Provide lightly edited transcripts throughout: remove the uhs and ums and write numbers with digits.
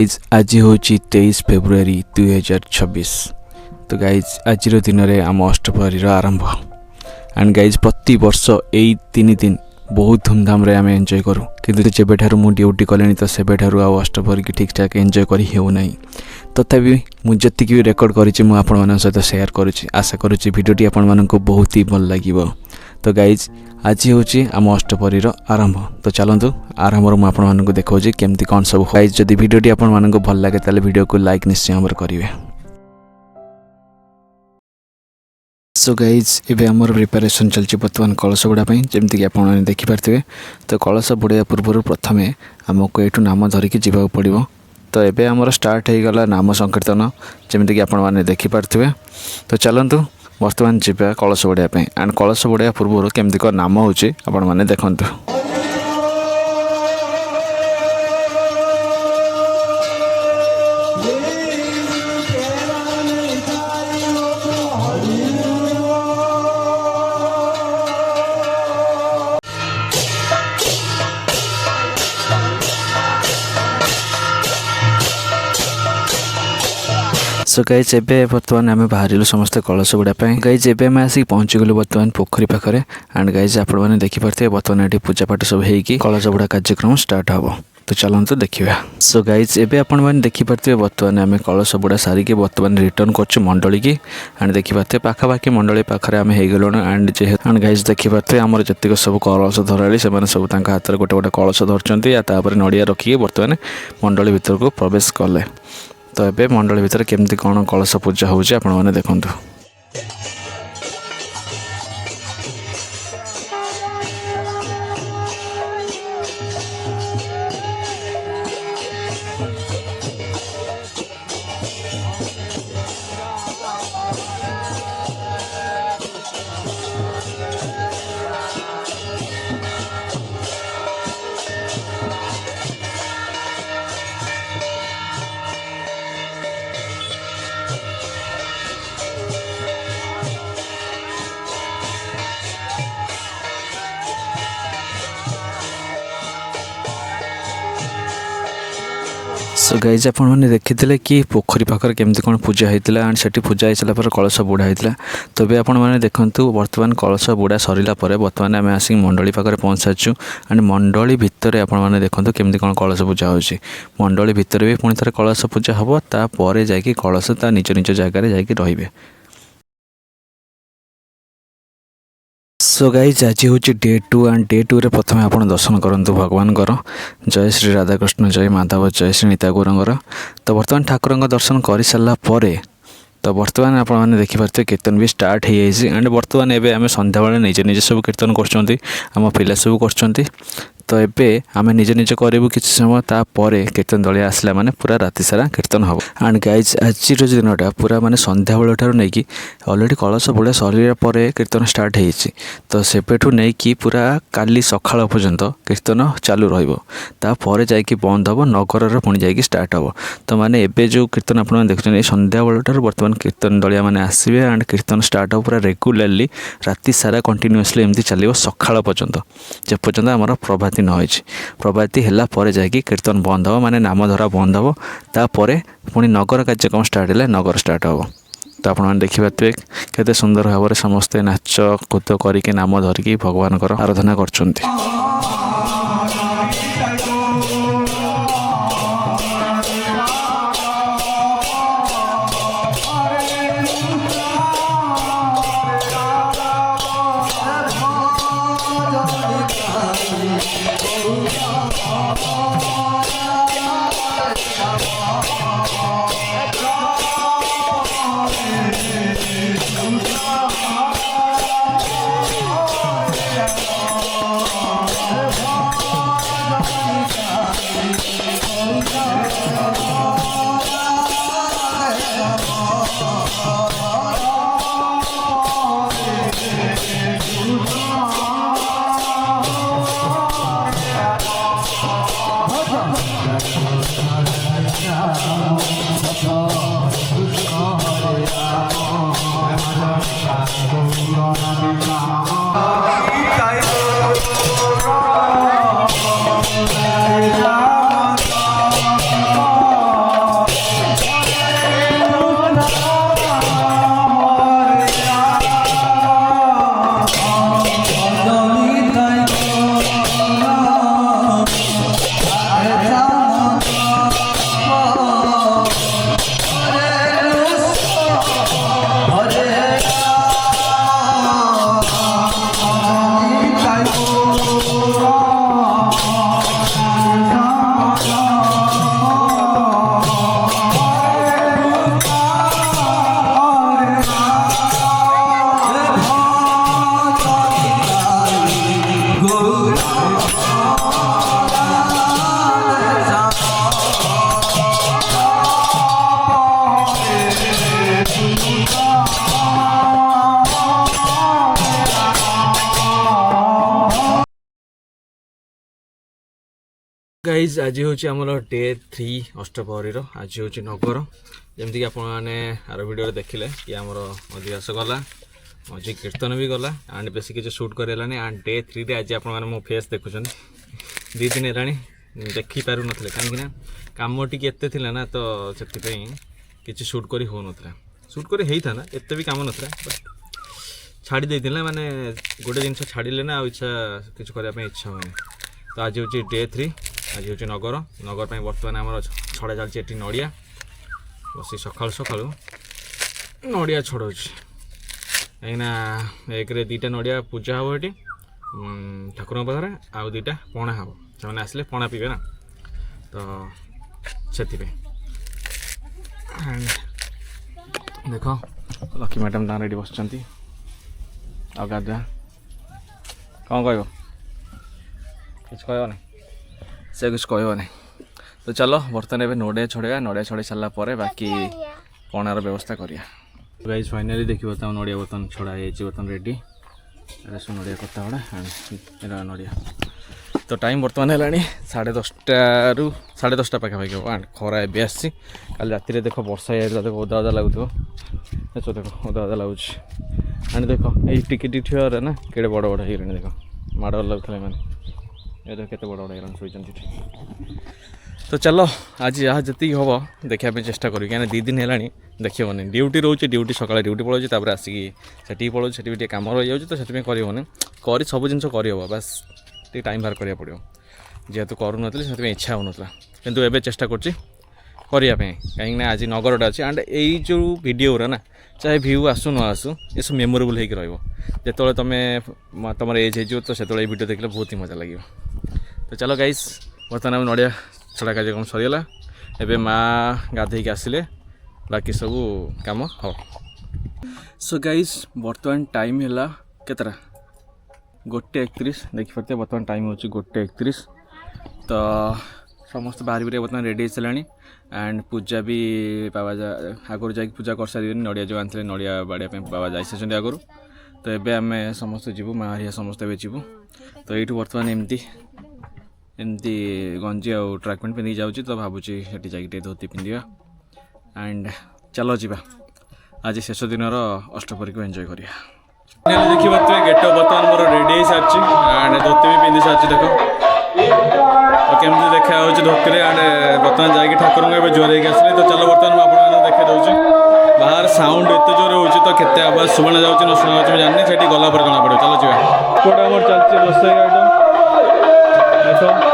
आज हूँ 23 फेब्रुआरी 2026। तो गाइज आज दिन में आम अष्टप्रहरी आरंभ एंड गाइज प्रति वर्ष यही 3 दिन बहुत धूमधाम आम एंजॉय करूँ कि जब ठार ड्यूटी कले तो से अष्टप्रहरी की ठीक ठाक एंजॉय कर होना तथापि मुझे भी रेकर्ड करी सहित सेयार करुँच आशा करुँच भिडियोटी आपण बहुत ही भल लगे। तो गाइज आज हूँ आम अष्टप्रहरी आरंभ। तो चलतु आरंभ मुझे देखा केमती कौन सब गाइज जदि भिडियोटी आपण भल लगे ताले वीडियो को लाइक निश्चय भाव करेंगे। सो गाइज एवं आमर प्रिपेरेसन चलती बर्तमान कलश बुड़ा जमती कि आप देखिपारे। तो कलश बुड़ाया पूर्व प्रथम आमको यू नाम धरिकी जावाक पड़ो। तो एबे आमर स्टार्ट हो गला नाम संकीर्तन जमती कि आपने देखिपारे। तो चलतु बर्तमान जावा कलश बुड़ाया एंड कलश बुड़ाया पूर्व केमती कौन नाम होची आपण माने देखंतु। सो गाइज एबे बर्तमान आम बाहर समस्त कलश बुड़ापी गाइज एबे आम आसिक पहुँचीगलु बर्तमान पोखरी पाखे एंड गाइज आपने देखिपारे बर्तमान ये पूजापाठ सब होगी कलश बुड़ा कार्यक्रम स्टार्ट हम। तो चलते देखा। सो गाइज एबे आपण मैंने देखिपारे बर्तमान आम कलश बुड़ा सारिकी बर्तमान रिटर्न कर मंडली की एंड देखिपारे पाखापाखि मंडली पाखे आम हो गलु एंड जेहेतु एंड गाइज देखिपारे आमर जितक सब कलश धराली से सब हाथ में गोटे गोटे कलश धरती नड़िया रखिए बर्तमान मंडली भितर को प्रवेश कले। तो ये मंडली भितर केमती कौन कलश पूजा होची आपण माने देखंतु। सो गाइज आप देखी कि पोखरी पाखर केमती कौन पूजा होता एंड से पूजा हो सारा कलश बुड़ा होता। तो भी आपने देखूँ बर्तमान कलश बुड़ा सरला बर्तमान आम आसिक मंडली पाखे पहुँच सारी एंड मंडली भितर आपने देखूँ केमती कौन कलश पूजा होची मंडली भितर भी पुणी थे कलश पूजा हम तापर जाकि कलश ता निज निज जगार जाकि रहिबे। सो गाइज आज हूँ डे 2 एंड डे 2 रे प्रथम आप दर्शन करूँ भगवान जय श्री राधाकृष्ण जय माधव जय श्री नीता गौरंगर। तो बर्तमान ठाकुर दर्शन कर सारा तो बर्तमान आपने देखिपारे कीर्तन भी स्टार्ट हो जाए एंड बर्तमान एवं आम सन्ध्या बेले निजे निजे सब कीर्तन करम पिला सब कर। तो ये आम निजे निजे करूँ कि समय तापर कीर्तन दलिया आसला माने पूरा राति सारा कीर्तन हम एंड गाइज आज दिनटा पूरा माने सन्ध्या बेल ठार नहीं कि अलरेडी कलश बुड़ा सरला कीर्तन स्टार्ट होती। तो सेपेठू नहीं कि पूरा काली सकाळ पर्यंत कीर्तन चालू रहा जाकि बंद हम नगर पुणी जाकि स्टार्ट हम। तो माने एबे जो कीर्तन आपने देखुं सन्ध्या बेल ठार बर्तमान कीर्तन दलिया माने आसवे एंड कीर्तन स्टार्ट हो पूरा रेगुलाली राति सारा कंटिन्यूअसली एमती चलो सकाळ पर्यंत जे पर्यंत आमर प्रभाती न हो प्रभाती है जाकि कीर्तन बंद हम माने नाम धरा बंद हम तापर पुणी नगर कार्यक्रम स्टार्ट है नगर स्टार्ट हम। तो आपने देखिपारे केते सुंदर भाव में समस्ते नाच कूद करके नाम धरिकी भगवान आराधना करछन्ति। गाइज आज हूँ आमर डे 3 अष्टप्रहरी आज हूँ नगर जमीक आपने आर वीडियो देखिले कि आमर अधिवास गला मझी कीर्तन भी गला एंड बेस किसी सुट करानी एंड डे 3 रे आज आप मो फेस देखुं 2 दिन है देखिपार ना कहीं कम टी एत ना तो से किसी सुट कर हो ना सुट कर होता ना एत भी कम ना बट छाड़ी देते माने गोटे जिन छाड़े ना इच्छा किसी करने इच्छा हुए तो आज हूँ डे 3 आज हूँ नगर नगर पर बर्तमान आम छड़ा चलती नड़िया बस सका सका नड़िया छड़ाऊँ कहीं एक 2टा नड़िया पूजा हम ये ठाकुर पाखे आउ 2टा पणा हम से आसले पणा पीबे ना तो से देख लक्ष्मी मैडम ता रेडी बस आ गाधा कौन कह किस कहना से कुछ कहना तो चलो बर्तमान एवं नड़िया छड़े सारापर बाकी पणार व्यवस्था करिया गाइस फाइनाली देखिए तो नड़िया बर्तमान छड़ा बर्तमान रेडी अरे सब नड़िया कथा गुड़ा नड़िया तो टाइम बर्तमान है 10:30 रू 10:30 पाखापाखि हम खरा एवं आसी कल राति देख वर्षा देखो ओदा ओदा लगुथ देखो ओदा ओदा लगुच एंड देख ये टिकी ठिया ना केड़े बड़ बड़ हो देख माड़ लगुला मैंने ये देख केते बड़ बड़ हो शोचती तो चलो आज यहाँ जी हम देखापी चेष्टा करूँ क्या 2 दिन है देखिए ड्यूटी रोचे ड्यूटी सकाଳେ ड्यूटी पलाऊँ आसिक से पलाऊँ से कम रही जाऊँ तो से कर सब जिन करहब बास टे टाइम बाहर करा पड़ो जेहेतु करूँ से इच्छा हो किंतु एवं चेष्टा करने कहीं आज नगरटा अच्छी एंड यही जो वीडियो ना चाहे व्यू आसू न आसू ये सब मेमोरेबल होते तुम तुम एज हो तो से वीडियो देखले बहुत ही मजा लगे तो चलो गाइस बर्तमान आम नड़िया छड़ा कार्यक्रम सरीगला एवं माँ गाधे आसिले बाकी सब कम हो सो गाइस बर्तमान टाइम है केतरा 1:31 देखिपे बर्तमान टाइम हो 1:31 तो समस्त बाहर भी बर्तमान रेडी हो एंड पूजा भी बाबा आगुरी जा पूजा कर सारे नड़िया जो आनते नड़िया बाड़िया बाबा जा आगुरी तो एबे आम समस्त जीवु माँ हरिया समस्त जीवु तो ये बर्तमान एमती गंजी आ ट्रैक पैंट पिंधिक जाऊँगी तो भावुची जाके धोती पिंधा एंड चलो जी आज शेष दिन अष्टप्रहरी को एंजॉय करिया देखिए गेट बर्तमान मोर रेडी हो सारी एंड धोती भी पिंधि सारी देख केमती देखा धोती एंड बर्तमान जाकि ठाकुर को जोर आसले तो चलो बर्तमान मुझे देखा दूसरी बाहर साउंड एत जोर हो तो केते आवाज शुणा जाऊँगी न शुणा जाऊँ जानी से गला पर जना पड़ो चलो जी कोटा मोर चलती रोसई आइटम देख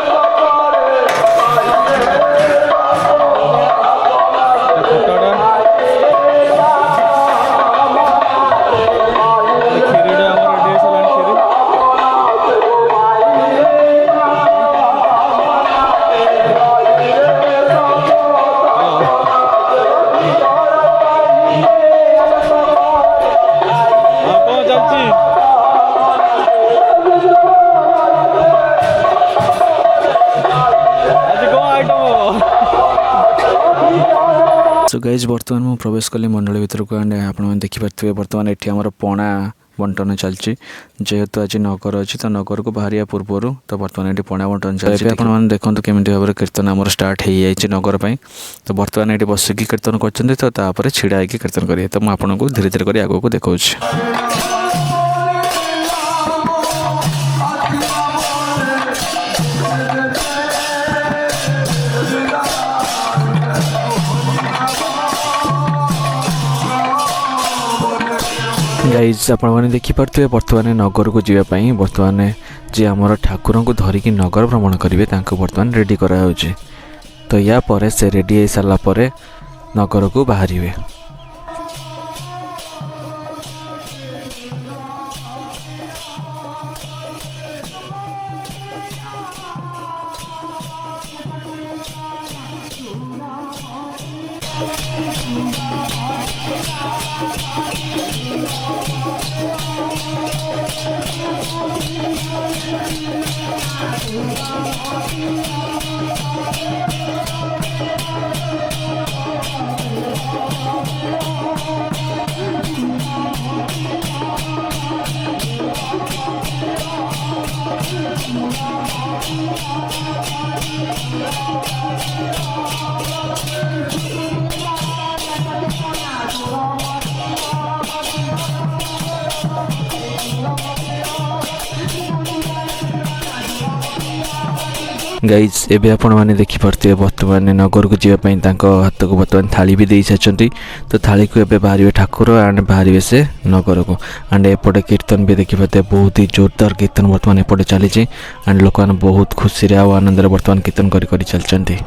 सो गाइज बर्तमान मुझे प्रवेश कली मंडल भितर को एंड आप देखिपे बर्तमान ये आम पणा बंटन चलती जेहेतु आज नगर अच्छी तो नगर को बाहर पूर्व तो बर्तमान ये पणा बंटन चलती आपने देखो केमी भाव में कीर्तन आम स्टार्ट हो जाए नगर पर तो बर्तमान ये बसिकी कीर्तन कर छिड़ा होगी कीर्तन करेंगे तो मुझे आपको धीरे धीरे कर आगे देखा गाइज आपने देखिपे बर्तमान नगर को जावाई बर्तमान जी आमर ठाकुर को धरिकी नगर भ्रमण करेंगे बर्तमान रेडी कराऊ तो या पर से रेडी हो सारापर नगर को बाहर गाइज एबे आपण मैंने देखिपे बर्तमान नगर को जीवाई हाथ को बर्तमान थाली भी दे सारी तो थाली को एबे बाहर ठाकुर एंड बाहर से नगर को एंड एपटे कीर्तन भी देखिपे बहुत ही जोरदार कीर्तन बर्तमान एपटे चली एंड लोक मैंने बहुत खुशी आनंद बर्तमान कीर्तन कर चलती।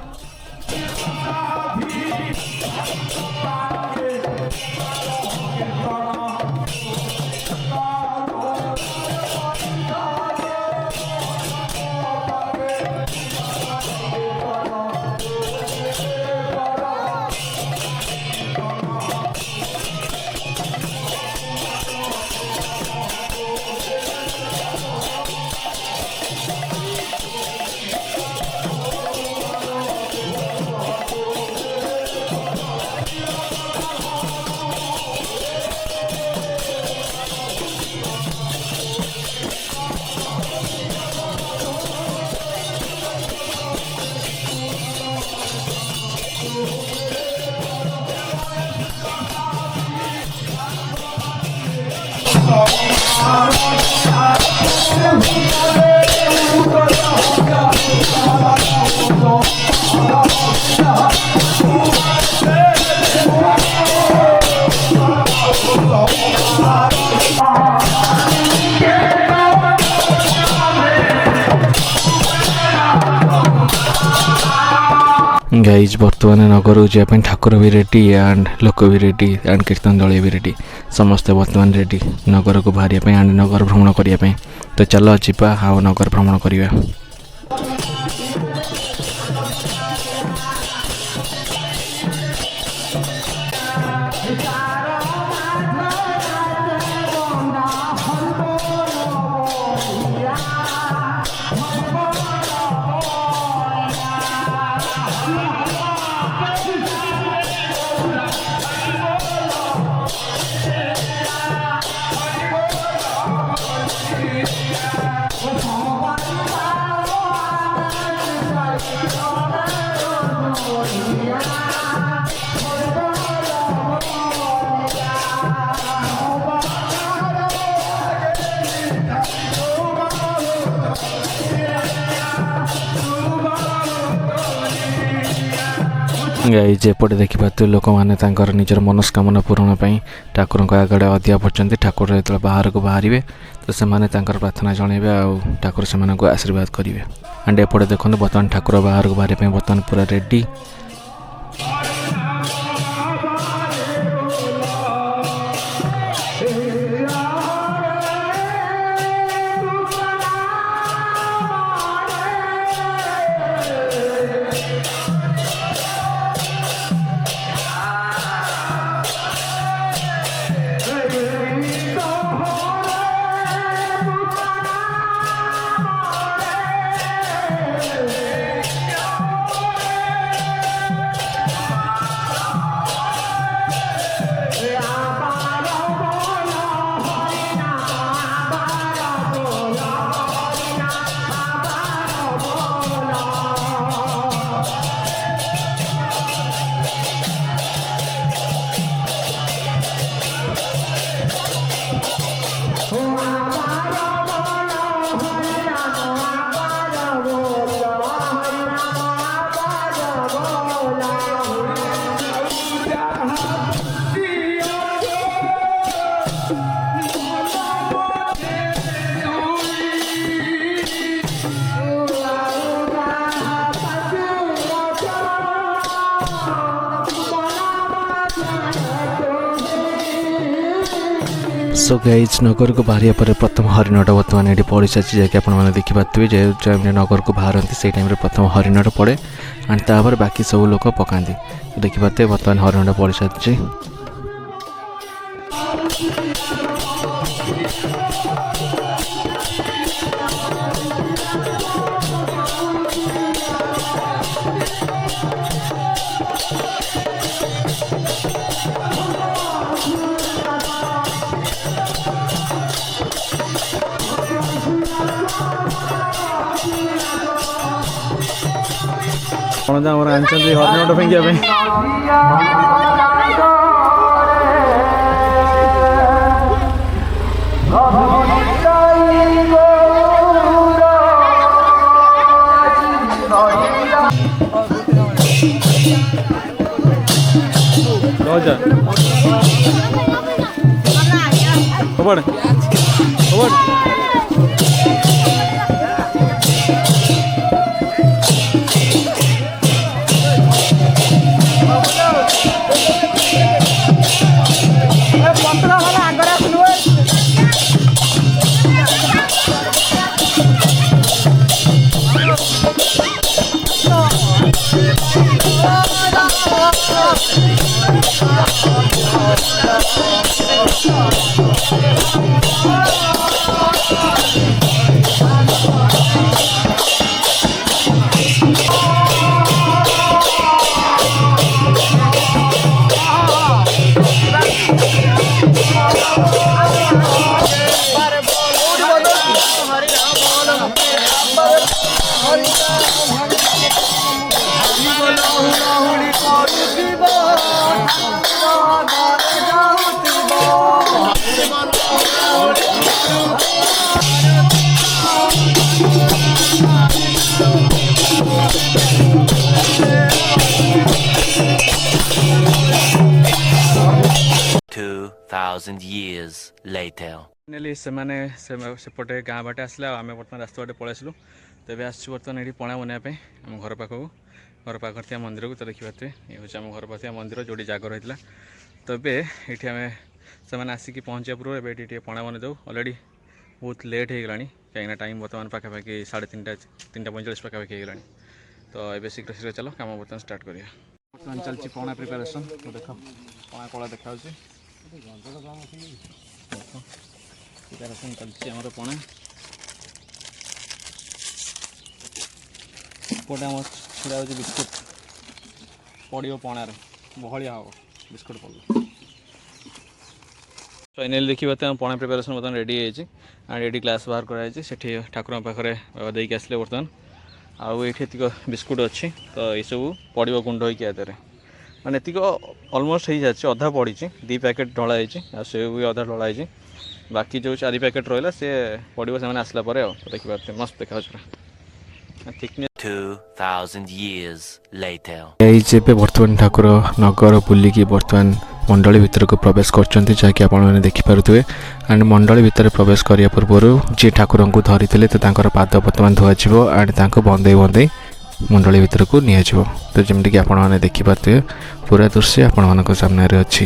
गाइज बर्तमान नगर को जावाई ठाकुर भी रेडी एंड लोक भी रेडी एंड कीर्तन दल भी रेडी समस्ते बर्तमान रेडी नगर को बाहर एंड नगर भ्रमण करने तो चलो जीवा आओ नगर भ्रमण करवा। गाइज एपटे देखिपे लोक मैंने निजर मनस्कामना पूरण ठाकुर आगे अधिया पड़ते ठाकुर जो बाहर को बाहर तो से प्रार्थना जनइबे ठाकुर से आशीर्वाद करेंगे एंड एपटे देखो बर्तमान ठाकुर बाहर को बाहर बर्तमान पूरा रेडी। सो गाइज नगर को बाहर पर प्रथम हरिणटा बर्तमान ये पड़ी सारी जैसे आपने देखिपे जो टाइम नगर को बाहर से टाइम प्रथम हरिणटा पड़े एंड तापर बाकी सब लोग पकाती देखिपे बर्तमान हरिणटा पड़ी सारी। हरिणटा फेंकिया Roger. Forward. Forward. Years later. Finally सेपटे गाँ बाटे आसले आम बर्तमान रास्ता बाटे पलि आसलु तो ये आसू बर्तमान ये पणा बनवाई आम घर पाखक घर पाखर थी मंदिर को तो देखिपे ये हूँ आम घर पाख मंदिर जो जागर होता तो ये आम से आसिक पहुँचा पूर्व ये पणा बन जाऊ अलरेडी बहुत लेट हो गला कहीं टाइम बर्तमान पाखापाखि 3:45 पाखापाखि हो गला तो ये शीघ्र शीघ्र चलो कम बर्तमान स्टार्ट करिया बर्तमान चलती पणा प्रिपेरेसन तो देख पणा कला देखा प्रिपेरेसन चलती आमर पणा पटे आम छुड़ा हो बिस्कुट पड़ो पणार बहलिया हम बिस्कुट पड़ फाइनाली देखिए आम पणा प्रिपेरेसन बर्तमान रेडी है एंड रेडी ग्लास बाहर कराई ठाकुर पाखे देके आसले बर्तमान आउ ये बिस्कुट अच्छी तो ये सब पड़ो गुंड होकर मैंने एतिक अलमोस्ट हो जाए अधा पड़ी 2 पैकेट ढलाई से भी अधा ढलाई बाकी जो 4 पैकेट रहा सी पड़ो से आसला तो देखिए मस्त देखा 2000 years later. बर्तमान ठाकुर नगर बुलिकी बर्तमान मंडली भितर को प्रवेश कर जहाँकि आपने देखिपे एंड मंडली भितर प्रवेश करने पूर्व जी ठाकुर को धरी तो पाद बर्तमान धुआव एंड बंदे बंदे मंडली भितर को नि तो जमीक आपने देखिपे पूरा दृश्य आपण सामने अच्छी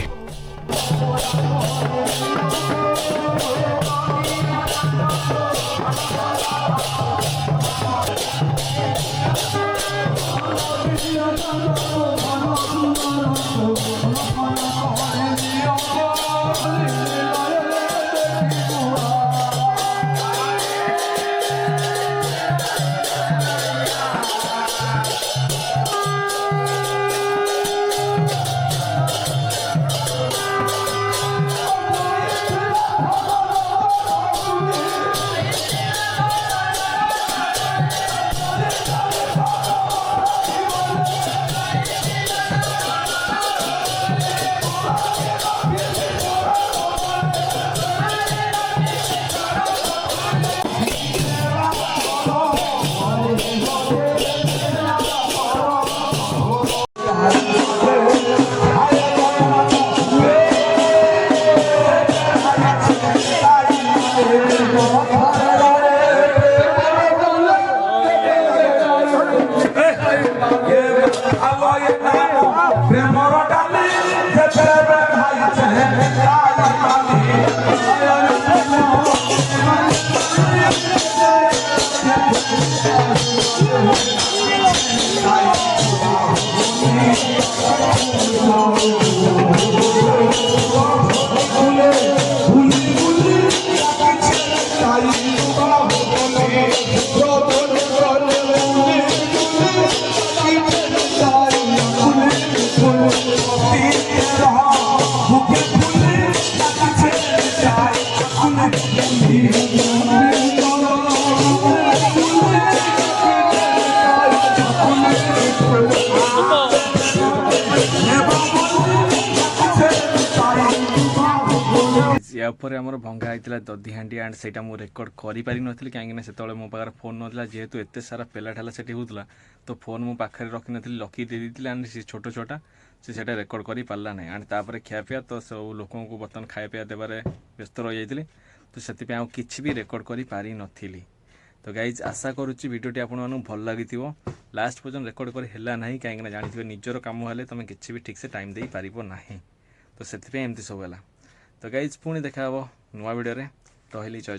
या उपर आमर भंगा होता दधी हांडी एंड से रेकर्ड करें कहीं से मो पाखे फोन ना जेहेतु एत सारा पेला ठाला से होता तो फोन मो पाखे रखी नी लकी दे दी एंड से छोट छोटा से रेकर्ड कर पारा ना एंड तापर खियापिया तो सब लोक बर्तमान खाया पिया देवे व्यस्त रही जाती तो से कि भी रेकर्ड कर पारि नी तो गाइज आशा करुच्ची भिडियोटी आपको भल लगी लास्ट पर्यटन रेकर्ड कर है ना कहीं जानी निजर कम हेल्ले तुम कि भी ठीक से टाइम दे पार ना तो से एमती सब है तो गाइज पुणी देखा नुआ भिडियो रही जय